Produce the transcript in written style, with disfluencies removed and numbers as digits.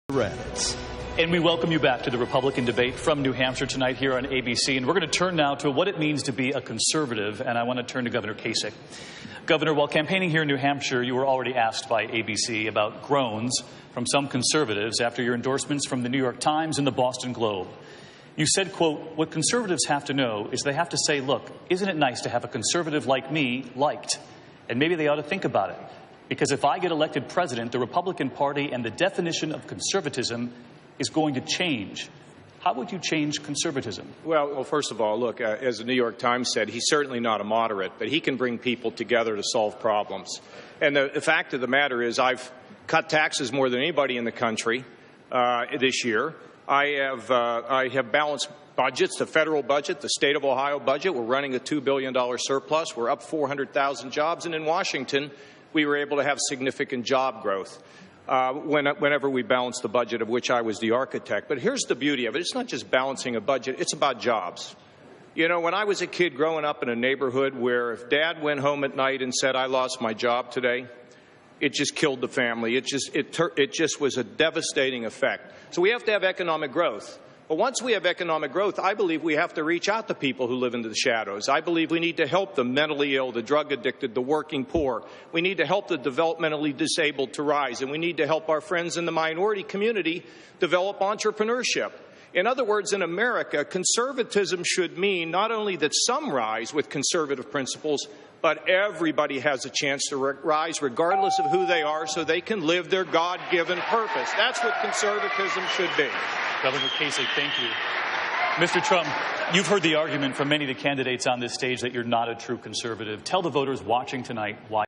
Reds. And we welcome you back to the Republican debate from New Hampshire tonight here on ABC. And we're going to turn now to what it means to be a conservative. And I want to turn to Governor Kasich. Governor, while campaigning here in New Hampshire, you were already asked by ABC about groans from some conservatives after your endorsements from the New York Times and the Boston Globe. You said, quote, what conservatives have to know is they have to say, look, isn't it nice to have a conservative like me liked? And maybe they ought to think about it. Because if I get elected president, the Republican Party and the definition of conservatism is going to change. How would you change conservatism? Well, first of all, look, as the New York Times said, he's certainly not a moderate, but he can bring people together to solve problems. And the fact of the matter is I've cut taxes more than anybody in the country this year. I have balanced budgets, the federal budget, the state of Ohio budget. We're running a $2 billion surplus. We're up 400,000 jobs. And in Washington, we were able to have significant job growth whenever we balanced the budget, of which I was the architect. But here's the beauty of it. It's not just balancing a budget. It's about jobs. You know, when I was a kid growing up in a neighborhood where if Dad went home at night and said, I lost my job today, it just killed the family. It just was a devastating effect. So we have to have economic growth. But once we have economic growth, I believe we have to reach out to people who live in the shadows. I believe we need to help the mentally ill, the drug addicted, the working poor. We need to help the developmentally disabled to rise, and we need to help our friends in the minority community develop entrepreneurship. In other words, in America, conservatism should mean not only that some rise with conservative principles, but everybody has a chance to rise regardless of who they are so they can live their God-given purpose. That's what conservatism should be. Governor Kasich, thank you. Mr. Trump, you've heard the argument from many of the candidates on this stage that you're not a true conservative. Tell the voters watching tonight why.